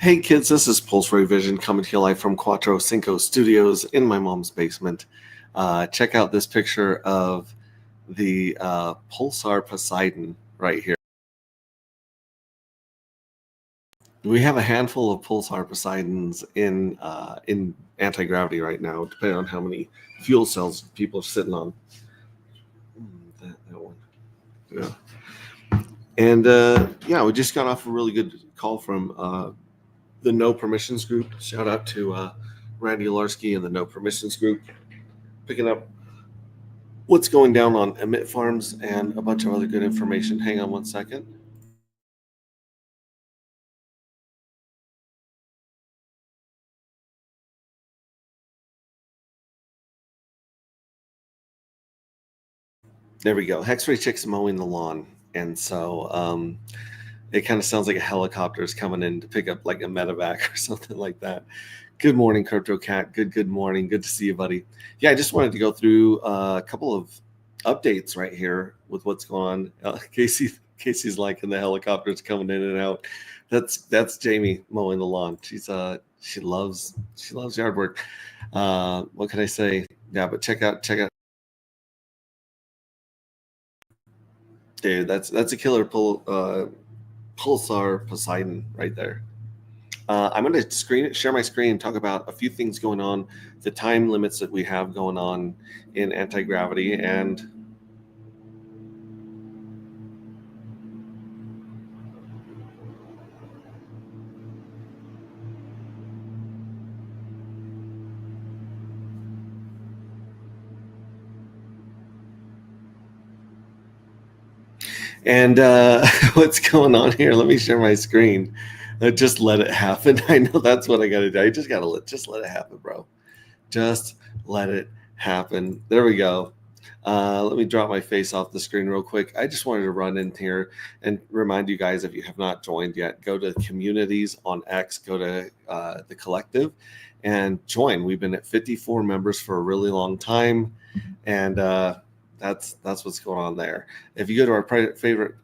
Hey kids, this is Pulse Ray Vision coming to you live from Quattro Cinco Studios in my mom's basement. Check out this picture of the Pulsar Poseidon right here. We have a handful of Pulsar Poseidons in anti-gravity right now, depending on how many fuel cells people are sitting on. That one. Yeah. And yeah, we just got off a really good call from the No Permissions group. Shout out to Randy Larsky and the No Permissions group, picking up what's going down on Emit Farms and a bunch of other good information. Hang on one second. There we go. Hex-Ray Chick's mowing the lawn. And so it kind of sounds like a helicopter is coming in to pick up like a medevac or something like that. Good morning, Crypto Cat. Good morning. Good to see you, buddy. Yeah, I just wanted to go through a couple of updates right here with what's going on. Casey's liking the helicopters coming in and out. That's Jamie mowing the lawn. She loves yard work. What can I say? Yeah, but check out. Dude, that's a killer Pulsar Poseidon right there. I'm going to share my screen and talk about a few things going on, the time limits that we have going on in anti-gravity, and what's going on here. Let me share my screen. Just let it happen. I know that's what I got to do. I just got to let it happen, bro. Just let it happen. There we go. Let me drop my face off the screen real quick. I just wanted to run in here and remind you guys, if you have not joined yet, go to communities on X, go to the collective and join. We've been at 54 members for a really long time. And that's what's going on there. If you go to our favorite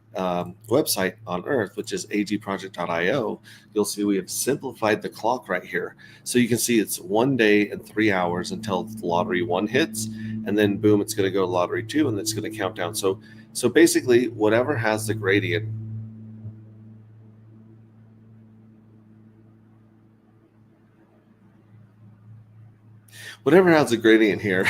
website on earth, which is agproject.io, you'll see we have simplified the clock right here. So you can see it's 1 day and 3 hours until lottery 1 hits, and then boom, it's going to go to lottery 2, and it's going to count down. So basically, whatever has the gradient. Whatever has a gradient here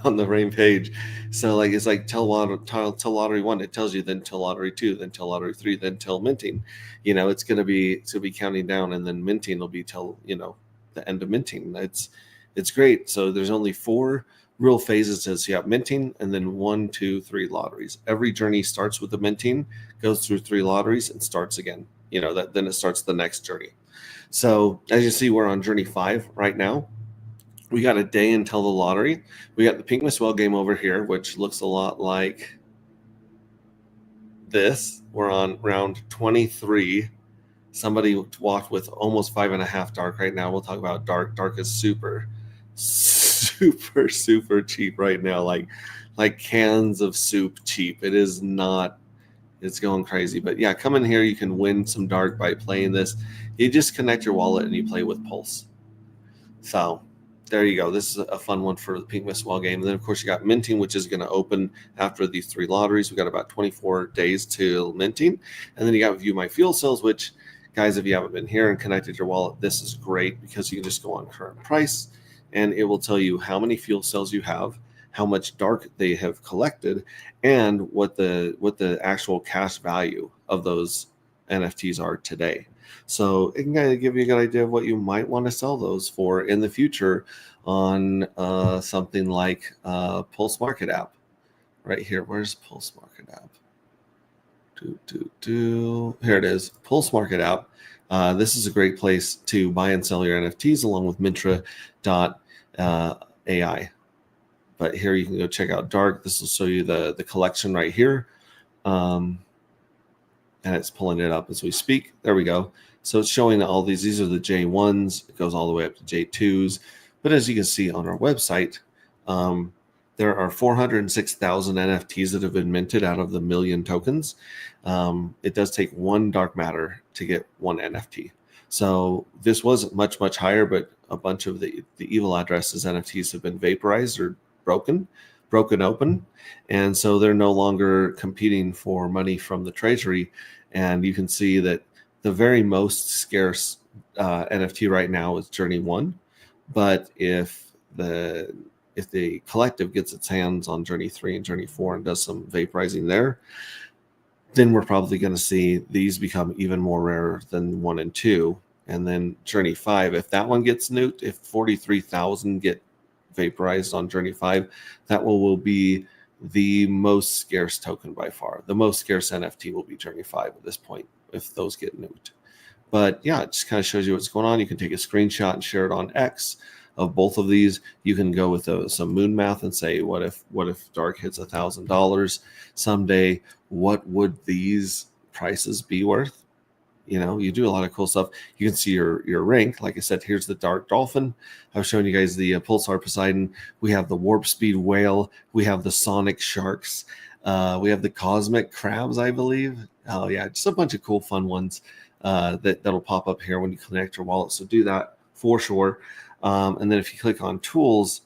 on the rain page. So like it's like till lottery 1, it tells you, then till lottery 2, then till lottery 3, then till minting. It's gonna be counting down, and then minting will be till the end of minting. It's great. So there's only 4 real phases. So you have minting, and then 1, 2, 3 lotteries. Every journey starts with the minting, goes through 3 lotteries, and starts again. Then it starts the next journey. So as you see, we're on journey 5 right now. We got a day until the lottery. We got the Pink Miss Well game over here, which looks a lot like this. We're on round 23. Somebody walked with almost 5.5 dark right now. We'll talk about dark. Dark is super cheap right now. Like cans of soup cheap. It is not. It's going crazy. But yeah, come in here. You can win some dark by playing this. You just connect your wallet and you play with Pulse. So there you go. This is a fun one for the Pink Miss Well game. And then, of course, you got minting, which is going to open after these 3 lotteries. We got about 24 days till minting. And then you got View My Fuel Cells, which, guys, if you haven't been here and connected your wallet, this is great because you can just go on current price, and it will tell you how many fuel cells you have, how much dark they have collected, and what the actual cash value of those NFTs are today. So it can kind of give you a good idea of what you might want to sell those for in the future on something like Pulse Market app. Right here. Where's Pulse Market app? Here it is. Pulse Market app. This is a great place to buy and sell your NFTs along with Mintra.ai. But here you can go check out Dark. This will show you the collection right here. And it's pulling it up as we speak. There we go. So it's showing all these. These are the J1s. It goes all the way up to J2s. But as you can see on our website, there are 406,000 NFTs that have been minted out of the 1 million tokens. It does take 1 dark matter to get 1 NFT. So this was much higher, but a bunch of the evil addresses NFTs have been vaporized or broken open, and so they're no longer competing for money from the treasury. And you can see that the very most scarce NFT right now is Journey 1, but if the collective gets its hands on Journey 3 and Journey 4 and does some vaporizing there, then we're probably going to see these become even more rare than 1 and 2. And then Journey 5, if that one gets nuked, if 43,000 get vaporized on Journey 5, that will be the most scarce token by far. The most scarce NFT will be Journey 5 at this point if those get nuked. But yeah, it just kind of shows you what's going on. You can take a screenshot and share it on X of both of these. You can go with some moon math and say, what if Dark hits $1,000 someday? What would these prices be worth? You know, you do a lot of cool stuff. You can see your rank. Like I said, here's the Dark Dolphin. I've shown you guys the Pulsar Poseidon. We have the Warp Speed Whale. We have the Sonic Sharks. We have the Cosmic Crabs, I believe. Oh yeah, just a bunch of cool, fun ones that'll pop up here when you connect your wallet. So do that for sure. And then if you click on tools,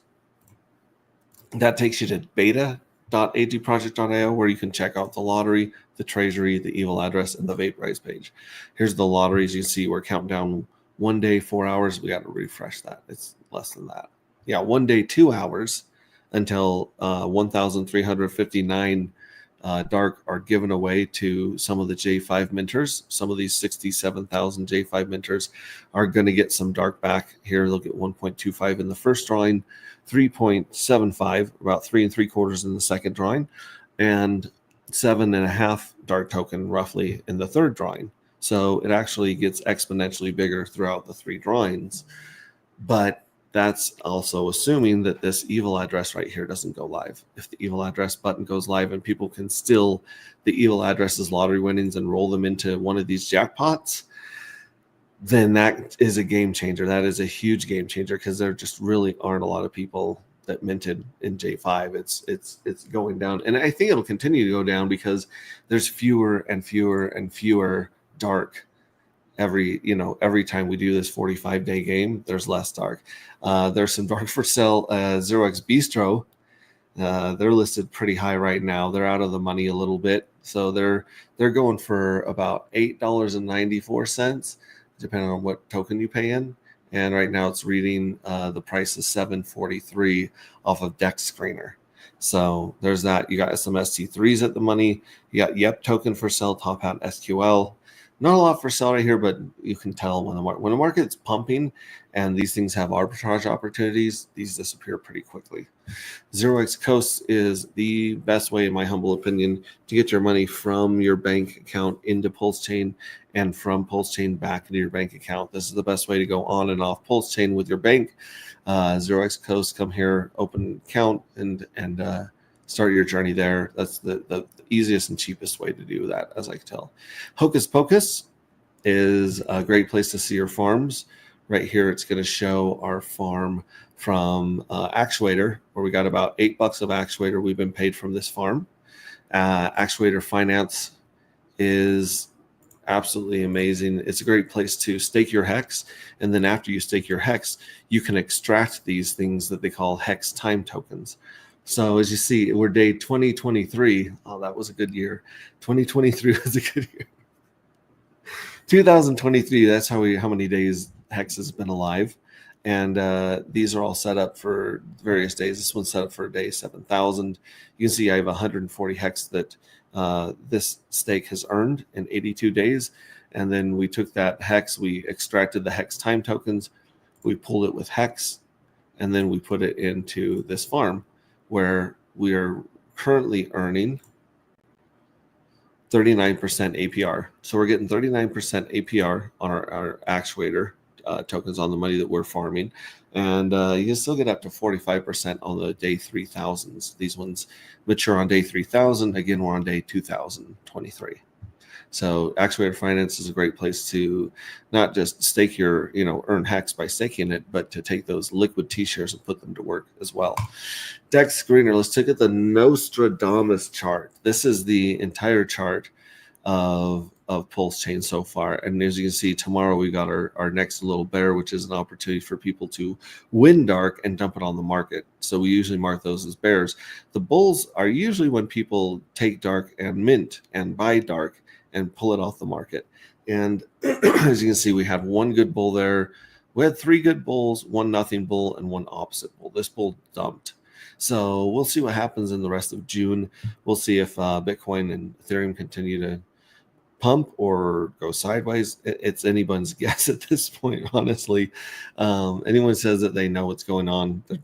that takes you to beta.agproject.io, where you can check out the lottery, the treasury, the evil address, and the vaporize page. Here's the lotteries. You see we're counting down 1 day, 4 hours. We got to refresh that. It's less than that. Yeah, 1 day, 2 hours until 1,359 Dark are given away to some of the J5 minters. Some of these 67,000 J5 minters are going to get some Dark back here. They'll get 1.25 in the first drawing, 3.75, about 3 3/4 in the second drawing, and 7.5 Dark token roughly in the third drawing. So it actually gets exponentially bigger throughout the 3 drawings. But that's also assuming that this evil address right here doesn't go live. If the evil address button goes live and people can still the evil addresses lottery winnings and roll them into one of these jackpots, then that is a game changer. That is a huge game changer, because there just really aren't a lot of people that minted in J5. It's going down, and I think it'll continue to go down because there's fewer and fewer Dark. Every time we do this 45-day game, there's less Dark. There's some Dark for sale. 0x Bistro, they're listed pretty high right now. They're out of the money a little bit, so they're going for about $8.94, depending on what token you pay in. And right now it's reading the price is $7.43 off of Dex Screener. So there's that. You got some ST3s at the money. You got Yep token for sale, Top Hat SQL. Not a lot for sale right here, but you can tell when the market's pumping and these things have arbitrage opportunities, these disappear pretty quickly. 0x Coast is the best way, in my humble opinion, to get your money from your bank account into Pulse Chain and from Pulse Chain back into your bank account. This is the best way to go on and off Pulse Chain with your bank. 0x Coast, come here, open account, and start your journey there. That's the easiest and cheapest way to do that, as I can tell. Hocus Pocus is a great place to see your farms. Right here, it's going to show our farm from Actuator, where we got about $8 of Actuator we've been paid from this farm. Actuator Finance is absolutely amazing. It's a great place to stake your hex, and then after you stake your hex, you can extract these things that they call hex time tokens. So as you see, we're day 2023. Oh, that was a good year. 2023 was a good year. 2023, that's how many days Hex has been alive. And these are all set up for various days. This one's set up for day 7,000. You can see I have 140 Hex that this stake has earned in 82 days. And then we took that Hex, we extracted the Hex time tokens, we pulled it with Hex, and then we put it into this farm, where we are currently earning 39% APR. So we're getting 39% APR on our Actuator tokens on the money that we're farming. And you can still get up to 45% on the day 3000s. These ones mature on day 3000. Again, we're on day 2023. So Actuator Finance is a great place to not just stake your, earn Hex by staking it, but to take those liquid T-shares and put them to work as well. Dex Screener, let's take at the Nostradamus chart. This is the entire chart of Pulse Chain so far. And as you can see, tomorrow we got our next little bear, which is an opportunity for people to win dark and dump it on the market. So we usually mark those as bears. The bulls are usually when people take dark and mint and buy dark and pull it off the market. And as you can see, we had one good bull there. We had 3 good bulls, 1 nothing bull, and 1 opposite bull. This bull dumped. So we'll see what happens in the rest of June. We'll see if Bitcoin and Ethereum continue to pump or go sideways. It's anyone's guess at this point, honestly. Anyone says that they know what's going on, they're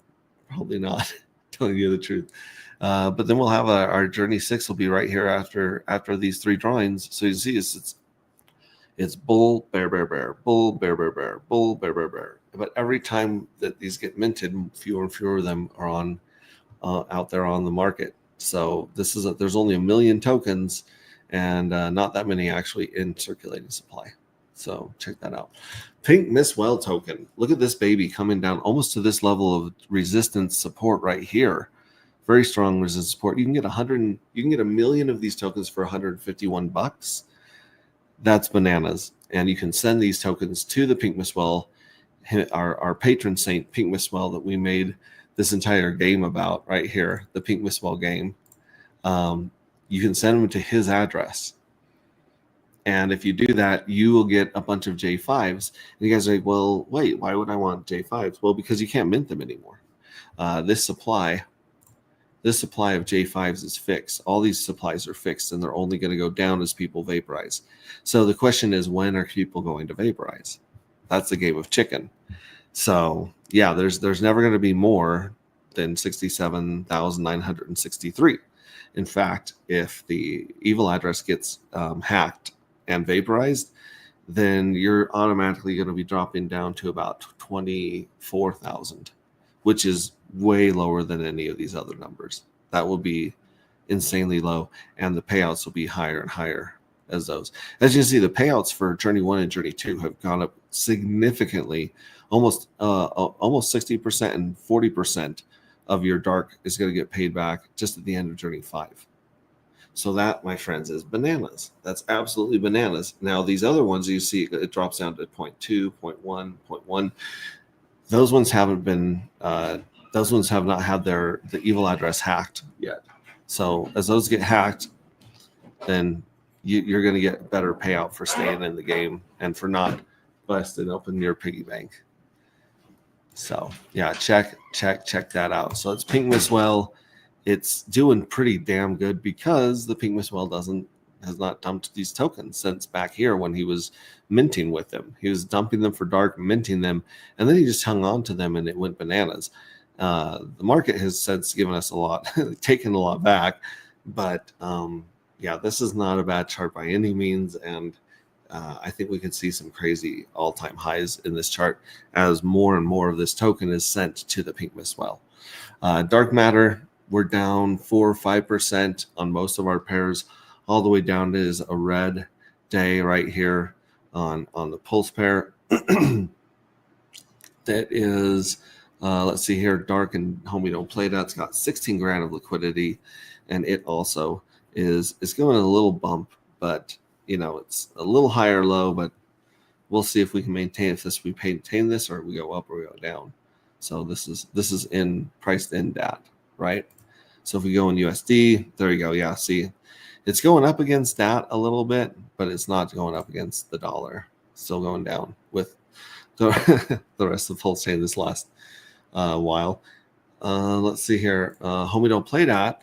probably not telling you the truth. But then we'll have our Journey 6 will be right here after these 3 drawings. So you see it's bull, bear, bear, bear, bull, bear, bear, bear, bull, bear, bear, bear. But every time that these get minted, fewer and fewer of them are on out there on the market. So there's only 1 million tokens, and not that many actually in circulating supply. So check that out. Pink Miss Well token. Look at this baby coming down almost to this level of resistance support right here. Very strong resistance support. You can get 1 million of these tokens for $151. That's bananas. And you can send these tokens to the Pink Miss Well, our patron saint, Pink Miss Well, that we made this entire game about right here, the Pink Miss Well game. You can send them to his address. And if you do that, you will get a bunch of J5s. And you guys are like, well, wait, why would I want J5s? Well, because you can't mint them anymore. This supply of J5s is fixed. All these supplies are fixed, and they're only going to go down as people vaporize. So the question is, when are people going to vaporize? That's the game of chicken. So yeah, there's never going to be more than 67,963. In fact, if the evil address gets hacked and vaporized, then you're automatically going to be dropping down to about 24,000, which is way lower than any of these other numbers. That will be insanely low, and the payouts will be higher and higher as those. As you can see, the payouts for Journey 1 and Journey 2 have gone up significantly. Almost 60% and 40% of your dark is going to get paid back just at the end of Journey 5. So that, my friends, is bananas. That's absolutely bananas. Now, these other ones you see, it drops down to 0.2, 0.1, 0.1. Those ones haven't been, those ones have not had the evil address hacked yet. So as those get hacked, then you're going to get better payout for staying in the game and for not busting open your piggy bank. So yeah, check that out. So it's Pink Miss Well. It's doing pretty damn good because the Pink Miss Well has not dumped these tokens since back here when he was minting with them. He was dumping them for dark, minting them, and then he just hung on to them and it went bananas. The market has since given us a lot, taken a lot back, but yeah, this is not a bad chart by any means, and I think we could see some crazy all-time highs in this chart as more and more of this token is sent to the Pink Miss Well. Dark matter, we're down 4 or 5% on most of our pairs. All the way down is a red day right here on the pulse pair. That is, let's see here, dark and homie don't play that. It's got 16 grand of liquidity, and it also is going a little bump, but you know, it's a little higher low, but we'll see if we can maintain we maintain this or we go up or we go down. So this is priced in DAT, right? So if we go in USD, there you go. Yeah, see, it's going up against that a little bit, but it's not going up against the dollar. It's still going down with the rest of the Pulse chain this last while. Let's see here. Homie don't play that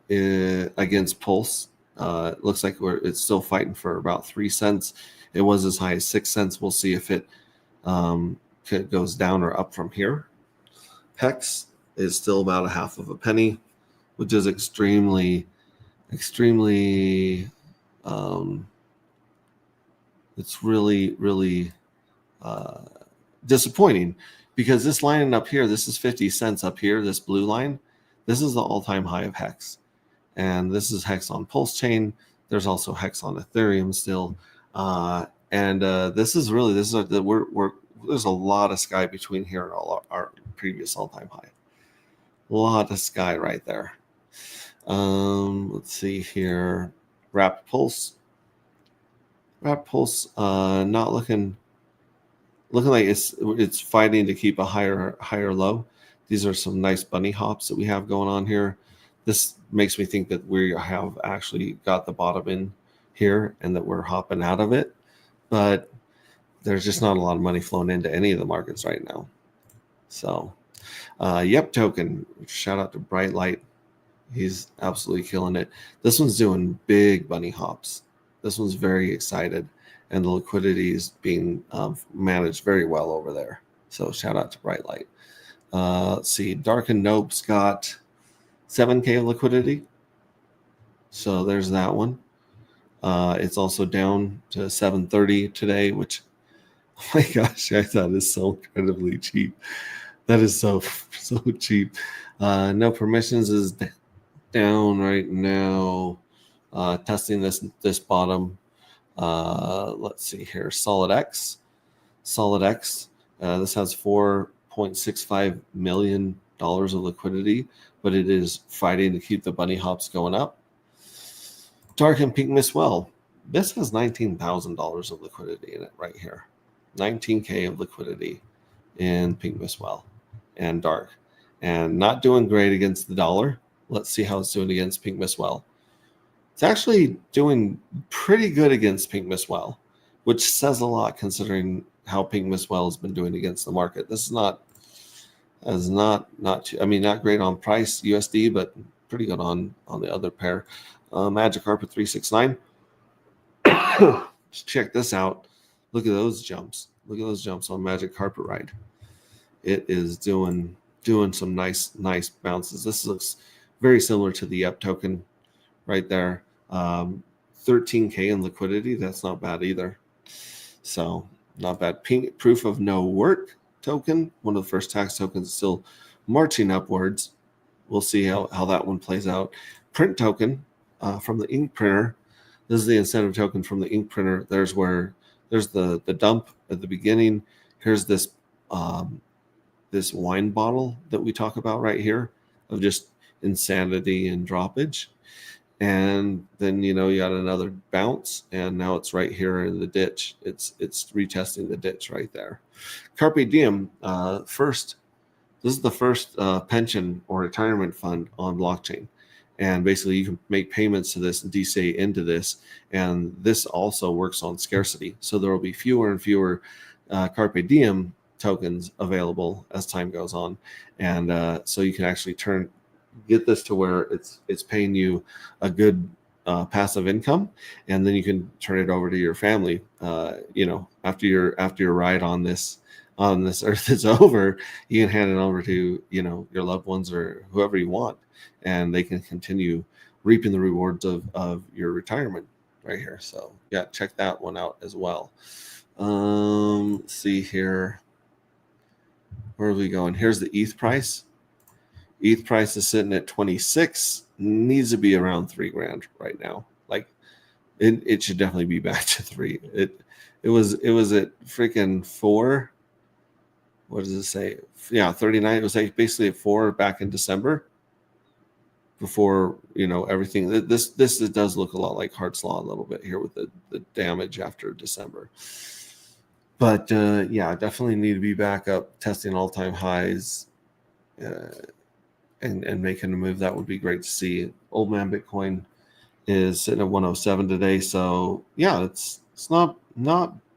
against Pulse. It looks like it's still fighting for about 3 cents. It was as high as 6 cents. We'll see if it goes down or up from here. PEX is still about a half of a penny, which is extremely it's really disappointing, because this line up here, this is 50 cents up here, this blue line, this is the all-time high of Hex. And this is Hex on Pulse Chain. There's also Hex on Ethereum still. There's a lot of sky between here and all our previous all-time high. A lot of sky right there. Let's see here. Wrapped Pulse. Wrapped Pulse not looking like it's fighting to keep a higher low. These are some nice bunny hops that we have going on here. This makes me think that we have actually got the bottom in here and that we're hopping out of it. But there's just not a lot of money flowing into any of the markets right now. So, Yep Token, shout out to Bright Light. He's absolutely killing it. This one's doing big bunny hops. This one's very excited, and the liquidity is being managed very well over there. So shout out to Bright Light. Let's see, Dark and Nope's got 7K of liquidity. So there's that one. It's also down to 730 today, which, oh my gosh, I thought is so incredibly cheap. That is so cheap. No Permissions is down right now, testing this bottom. Let's see here, Solid X. This has $4.65 million of liquidity, but it is fighting to keep the bunny hops going up. Dark and Pink Miss Well. This has $19,000 of liquidity in it right here. 19K of liquidity in Pink Miss Well and Dark. And not doing great against the dollar. Let's see how it's doing against Pink Miss Well. It's actually doing pretty good against Pink Miss Well, which says a lot considering how Pink Miss Well has been doing against the market. This is not great on price USD, but pretty good on the other pair. Magic Carpet 369. Just check this out. Look at those jumps. Look at those jumps on Magic Carpet Ride. It is doing some nice bounces. This looks very similar to the Yep Token right there. 13K in liquidity. That's not bad either. So not bad. Pink Proof of No Work token, one of the first tax tokens, still marching upwards. We'll see how that one plays out. Print token from the ink printer. This is the incentive token from the ink printer. There's the dump at the beginning. Here's this this wine bottle that we talk about right here of just insanity and droppage. And then, you got another bounce, and now it's right here in the ditch. It's retesting the ditch right there. Carpe Diem, this is the first pension or retirement fund on blockchain. And basically you can make payments to this and DCA into this. And this also works on scarcity. So there will be fewer and fewer Carpe Diem tokens available as time goes on. And so you can actually get this to where it's paying you a good passive income, and then you can turn it over to your family. After your ride on this earth is over, you can hand it over to your loved ones or whoever you want, and they can continue reaping the rewards of your retirement right here. So yeah, check that one out as well. Let's see here. Where are we going? Here's the ETH price. ETH price is sitting at 26. Needs to be around $3,000 right now. Like it should definitely be back to 3. It was at freaking 4. What does it say? Yeah, 39. It was like basically at 4 back in December. Before everything. This does look a lot like Hart's Law a little bit here with the damage after December. But yeah, definitely need to be back up, testing all-time highs. And making a move. That would be great to see. Old man Bitcoin is sitting at 107 today. So yeah, it's not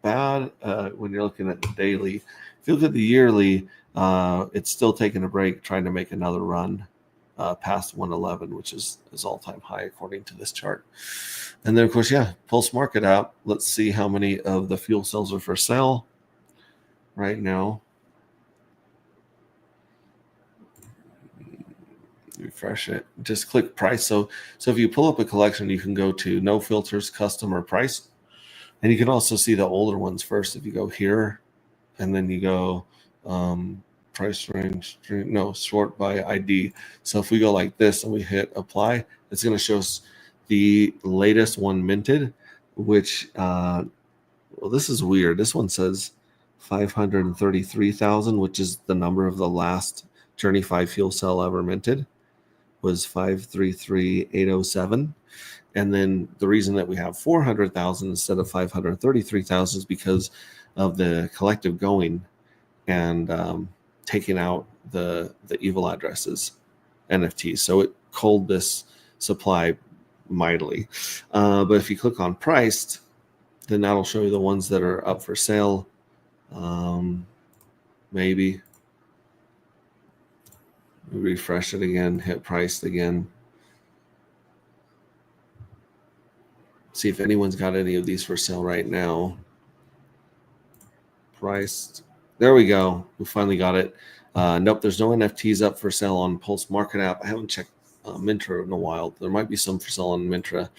bad when you're looking at the daily. If you look at the yearly, it's still taking a break, trying to make another run past 111, which is all-time high according to this chart. And then of course, yeah, Pulse Market app. Let's see how many of the fuel cells are for sale right now. Refresh it. Just click price. So if you pull up a collection, you can go to no filters, custom, or price, and you can also see the older ones first. If you go here, and then you go price range, sort by ID. So if we go like this and we hit apply, it's going to show us the latest one minted, which this is weird. This one says 533,000, which is the number of the last Journey 5 fuel cell ever minted, was 533,807. And then the reason that we have 400,000 instead of 533,000 is because of the collective going and taking out the evil addresses NFTs. So it culled this supply mightily. But if you click on priced, then that'll show you the ones that are up for sale. Maybe refresh it again, hit priced again. See if anyone's got any of these for sale right now. Priced. There we go. We finally got it. Nope, there's no NFTs up for sale on Pulse Market app. I haven't checked Mintra in a while. There might be some for sale on Mintra.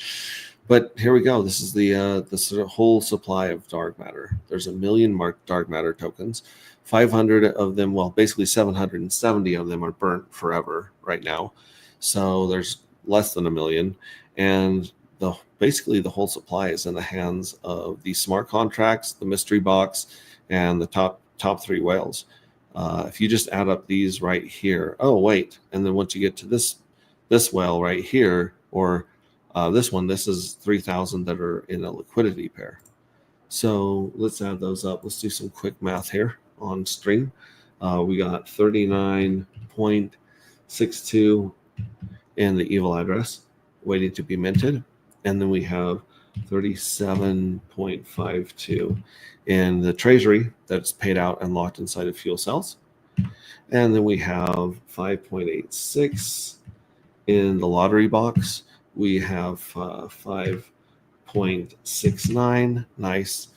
But here we go. This is the sort of whole supply of dark matter. There's 1 million marked dark matter tokens. 500 of them, well, basically 770 of them are burnt forever right now. So there's less than 1 million. And basically the whole supply is in the hands of the smart contracts, the mystery box, and the top 3 whales. If you just add up these right here, oh wait, and then once you get to this whale right here, or this one, this is 3,000 that are in a liquidity pair. So let's add those up. Let's do some quick math here on stream. We got 39.62 in the evil address waiting to be minted. And then we have 37.52 in the treasury that's paid out and locked inside of fuel cells. And then we have 5.86 in the lottery box. We have 5.69, nice,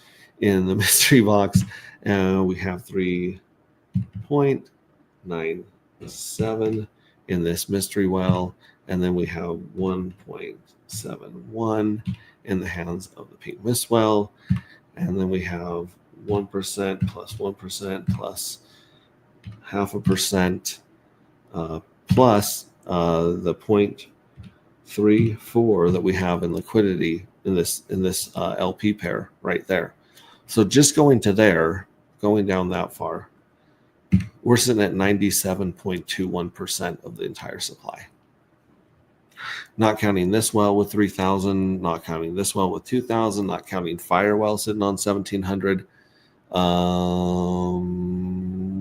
in the mystery box. And we have 3.97 in this mystery well. And then we have 1.71 in the hands of the pink mist well. And then we have 1% plus 1% plus 0.5% plus the 0.34 that we have in liquidity in this LP pair right there. So just going down that far, we're sitting at 97.21% of the entire supply. Not counting this well with 3,000, not counting this well with 2,000, not counting Firewell sitting on 1,700.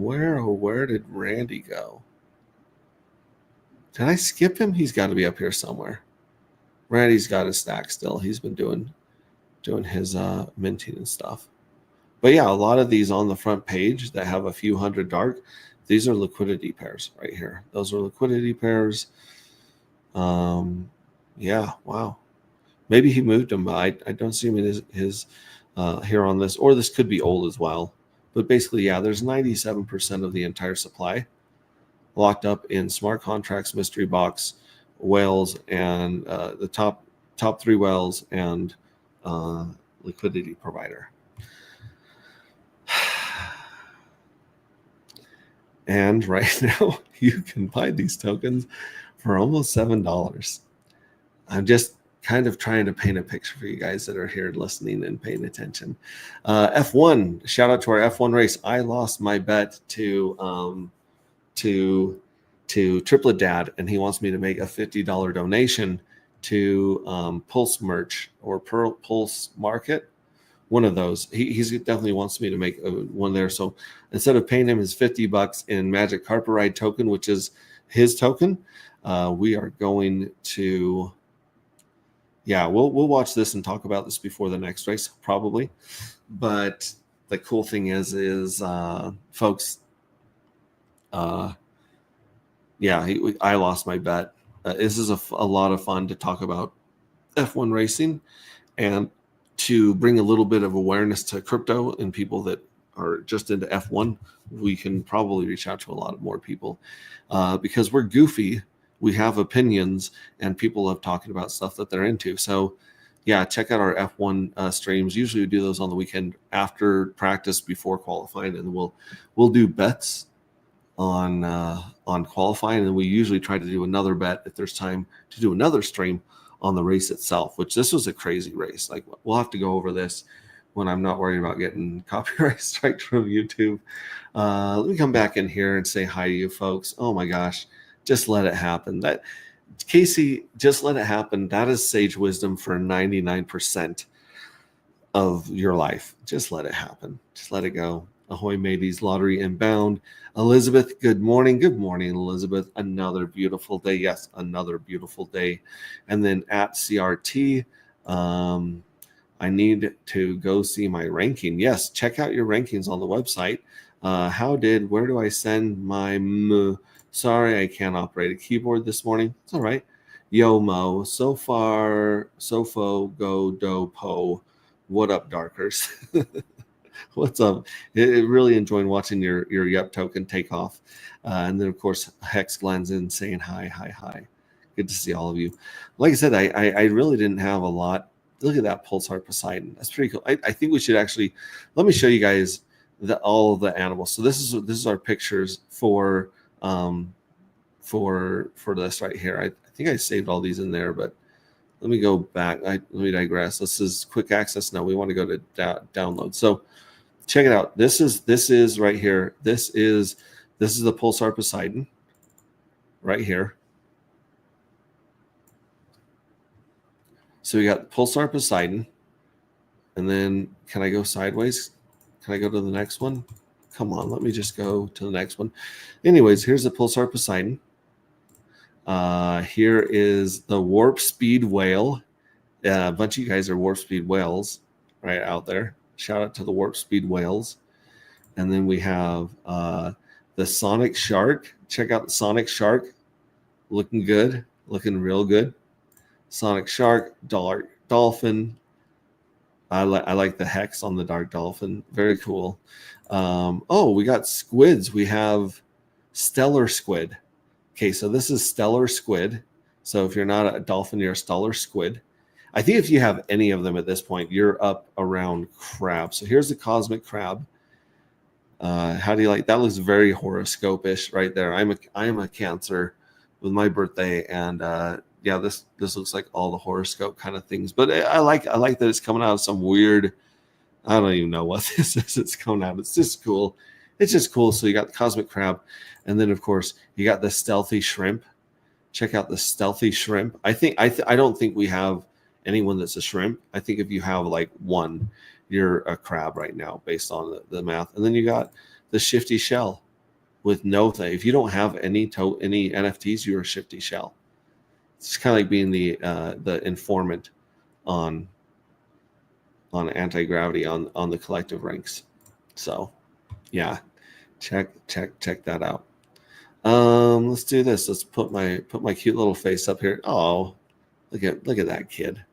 Where did Randy go? Did I skip him? He's got to be up here somewhere. Randy's got his stack still. He's been doing his minting and stuff. But yeah, a lot of these on the front page that have a few hundred dark, these are liquidity pairs right here. Those are liquidity pairs. Yeah, wow. Maybe he moved them. I don't see him in his here on this, or this could be old as well. But basically, yeah, there's 97% of the entire supply locked up in smart contracts, mystery box, whales, and the top 3 whales and liquidity provider. And right now, you can buy these tokens for almost $7. I'm just kind of trying to paint a picture for you guys that are here listening and paying attention. F1, shout out to our F1 race. I lost my bet to Triplet Dad, and he wants me to make a $50 donation to Pulse Merch or Pulse Market. One of those. He definitely wants me to make one there. So instead of paying him his $50 in Magic Carpet Ride token, which is his token, we are going to, we'll watch this and talk about this before the next race, probably. But the cool thing is folks, I lost my bet. This is a lot of fun to talk about F1 racing and to bring a little bit of awareness to crypto and people that are just into F1. We can probably reach out to a lot of more people because we're goofy. We have opinions and people love talking about stuff that they're into. So yeah, check out our F1 streams. Usually we do those on the weekend after practice, before qualifying, and we'll do bets on qualifying, and we usually try to do another bet if there's time to do another stream on the race itself, which this was a crazy race. Like, we'll have to go over this when I'm not worried about getting copyright strike from YouTube. Let me come back in here and say hi to you folks. Oh my gosh, just let it happen. Casey, just let it happen. That is sage wisdom for 99% of your life. Just let it happen. Just let it go. Ahoy, mateys, lottery inbound. Elizabeth, good morning. Good morning, Elizabeth. Another beautiful day. Yes, another beautiful day. And then at CRT, I need to go see my ranking. Yes, check out your rankings on the website. Where do I send my, sorry, I can't operate a keyboard this morning. It's all right. Yo, Mo, so far, Sofo, go, do, po. What up, Darkers? What's up? Really enjoying watching your Yup token take off. And then, of course, Hex Glenn's in saying hi. Good to see all of you. Like I said, I really didn't have a lot. Look at that Pulsar Poseidon. That's pretty cool. I think we should actually, let me show you guys all of the animals. So this is our pictures for this right here. I think I saved all these in there, but let me go back. Let me digress. This is quick access. No, we want to go to download. So check it out. This is right here. This is the Pulsar Poseidon right here. So we got Pulsar Poseidon, and then can I go sideways? Can I go to the next one? Come on, let me just go to the next one. Anyways, here's the Pulsar Poseidon. Here is the Warp Speed Whale. A bunch of you guys are Warp Speed Whales right out there. Shout out to the Warp Speed Whales. And then we have the Sonic Shark. Check out the Sonic Shark. Looking good. Looking real good. Sonic Shark, Dark Dolphin. I like the hex on the Dark Dolphin. Very cool. We got squids. We have Stellar Squid. Okay, so this is Stellar Squid. So if you're not a dolphin, you're a Stellar Squid. I think if you have any of them at this point, you're up around crab. So here's the Cosmic Crab. How do you like that? Looks very horoscope-ish right there. I am a Cancer with my birthday, and this looks like all the horoscope kind of things. But I like that it's coming out of some weird, I don't even know what this is. It's coming out. It's just cool. It's just cool. So you got the Cosmic Crab, and then of course you got the Stealthy Shrimp. Check out the Stealthy Shrimp. I don't think we have anyone that's a shrimp. I think if you have like one, you're a crab right now based on the math. And then you got the Shifty Shell with no thing. If you don't have any NFTs, you're a Shifty Shell. It's kind of like being the informant on anti-gravity on the collective ranks. So yeah, check that out. Let's do this. Let's put my cute little face up here. Oh, look at that kid.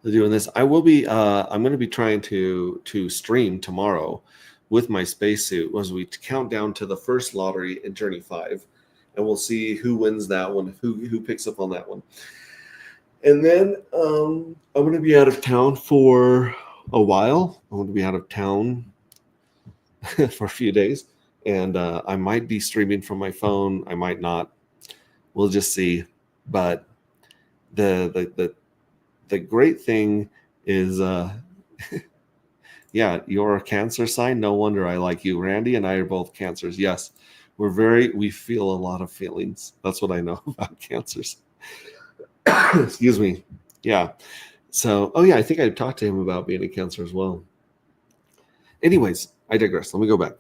Doing this. I will be I'm going to be trying to stream tomorrow with my spacesuit as we count down to the first lottery in Journey 5, and we'll see who wins that one, who picks up on that one. And then I'm going to be out of town for a while. I'm going to be out of town for a few days, and I might be streaming from my phone. I might not. We'll just see. But the great thing is, yeah, you're a Cancer sign. No wonder I like you. Randy and I are both Cancers. Yes, we feel a lot of feelings. That's what I know about Cancers. Excuse me. Yeah. So, I think I talked to him about being a Cancer as well. Anyways, I digress. Let me go back.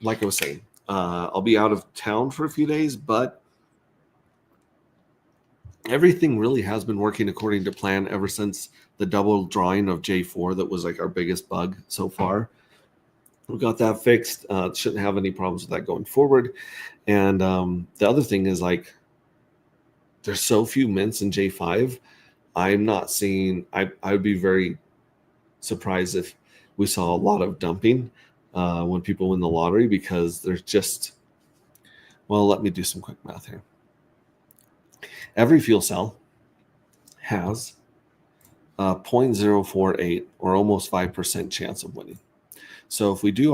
Like I was saying, I'll be out of town for a few days, but everything really has been working according to plan ever since the double drawing of J4. That was like our biggest bug so far. We got that fixed. Shouldn't have any problems with that going forward. And the other thing is, like, there's so few mints in J5. I'm not seeing. I would be very surprised if we saw a lot of dumping when people win the lottery, because there's just. Well, let me do some quick math here. Every fuel cell has a 0.048 or almost 5% chance of winning. So if we do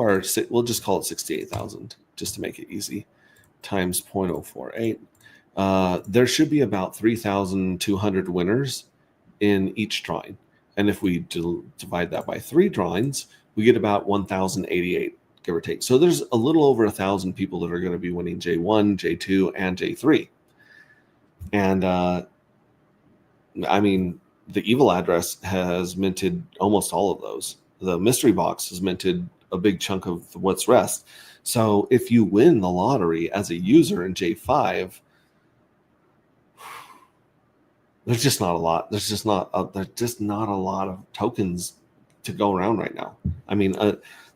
we'll just call it 68,000 just to make it easy, times 0.048. There should be about 3,200 winners in each drawing. And if we divide that by 3 drawings, we get about 1,088 give or take. So there's a little over 1,000 people that are going to be winning J1, J2, and J3. And I mean, the evil address has minted almost all of those. The mystery box has minted a big chunk of what's rest. So if you win the lottery as a user in J5, there's just not a lot. There's just not a lot of tokens to go around right now. I mean,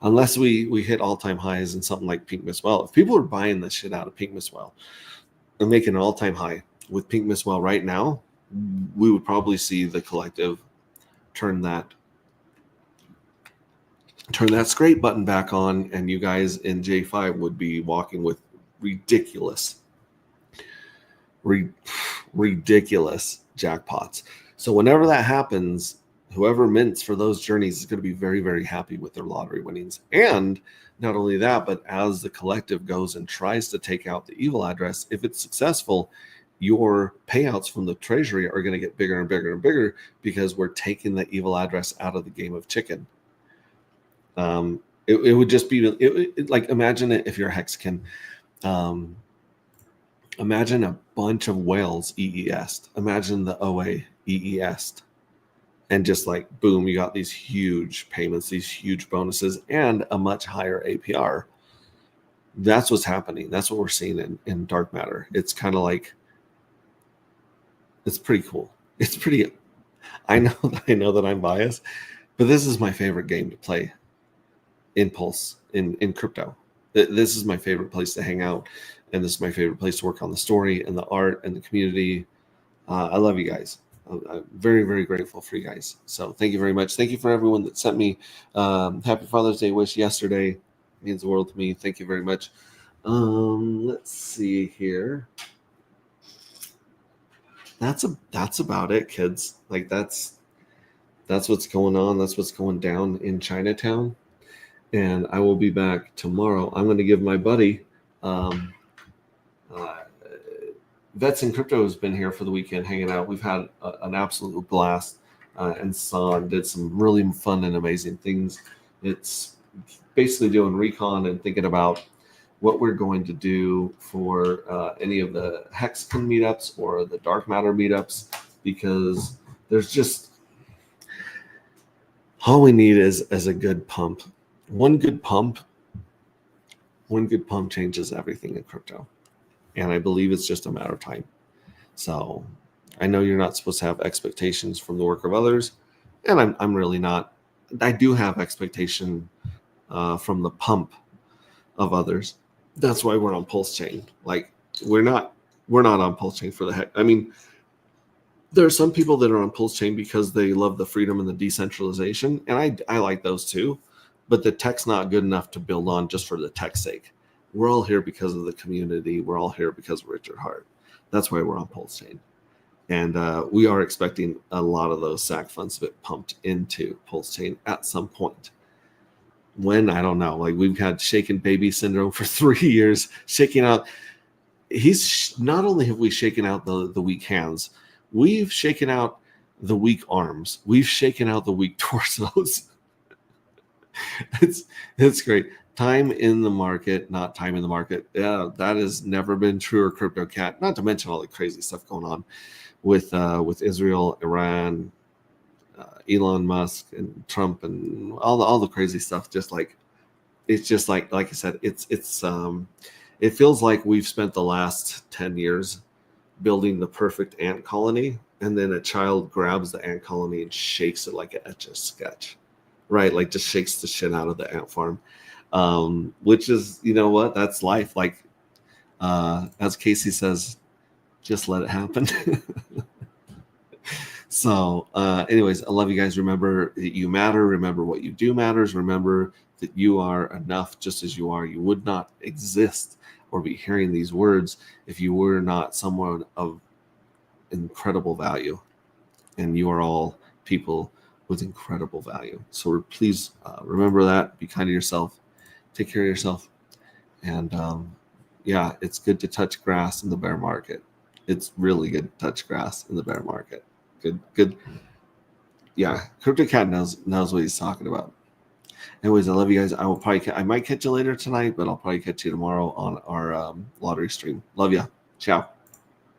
unless we hit all-time highs in something like Pink Mistwell. If people are buying the shit out of Pink Mistwell and making an all-time high with Pink Mistwell right now, we would probably see the collective turn that scrape button back on, and you guys in J5 would be walking with ridiculous jackpots. So whenever that happens, whoever mints for those journeys is going to be very, very happy with their lottery winnings. And not only that, but as the collective goes and tries to take out the evil address, if it's successful, your payouts from the treasury are going to get bigger and bigger and bigger, because we're taking the evil address out of the game of chicken. It would just be like, imagine it if you're a Hexagon. Imagine a bunch of whales EES. Imagine the OA EES. And just like, boom, you got these huge payments, these huge bonuses, and a much higher APR. That's what's happening. That's what we're seeing in Dark Matter. It's kind of like, it's pretty cool. It's pretty, I know that I'm biased, but this is my favorite game to play in Pulse, in crypto. This is my favorite place to hang out, and this is my favorite place to work on the story and the art and the community. I love you guys. I'm very, very grateful for you guys. So thank you very much. Thank you for everyone that sent me Happy Father's Day wish yesterday. It means the world to me. Thank you very much. Let's see here. That's about it, kids. Like that's what's going on. That's what's going down in Chinatown. And I will be back tomorrow. I'm going to give my buddy Vets in Crypto has been here for the weekend hanging out. We've had an absolute blast and saw and did some really fun and amazing things. It's basically doing recon and thinking about what we're going to do for any of the Hexagon meetups or the Dark Matter meetups, because there's just, all we need is a good pump. One good pump changes everything in crypto. And I believe it's just a matter of time. So I know you're not supposed to have expectations from the work of others, and I'm really not. I do have expectation from the pump of others. That's why we're on Pulse Chain. Like we're not on Pulse Chain for the heck. I mean, there are some people that are on Pulse Chain because they love the freedom and the decentralization, and I like those too. But the tech's not good enough to build on just for the tech's sake. We're all here because of the community. We're all here because of Richard Hart. That's why we're on Pulse Chain. And we are expecting a lot of those SAC funds to get pumped into Pulse Chain at some point. When, I don't know. Like we've had shaken baby syndrome for 3 years, shaking out. Not only have we shaken out the weak hands, we've shaken out the weak arms. We've shaken out the weak torsos. It's great. Time in the market, not time in the market. Yeah, that has never been truer, Crypto Cat. Not to mention all the crazy stuff going on with Israel, Iran, Elon Musk, and Trump, and all the crazy stuff. Just like it's just like I said, it feels like we've spent the last 10 years building the perfect ant colony, and then a child grabs the ant colony and shakes it like an Etch-a-Sketch. Right, like just shakes the shit out of the ant farm, which is, you know what, that's life. Like as Casey says, just let it happen. So anyways, I love you guys. Remember that you matter. Remember what you do matters. Remember that you are enough just as you are. You would not exist or be hearing these words if you were not someone of incredible value. And you are all people with incredible value. So please remember that. Be kind to yourself. Take care of yourself. And yeah, it's good to touch grass in the bear market. It's really good to touch grass in the bear market. Good. Yeah, Crypto Cat knows what he's talking about. Anyways, I love you guys. I might catch you later tonight, but I'll probably catch you tomorrow on our lottery stream. Love ya. Ciao.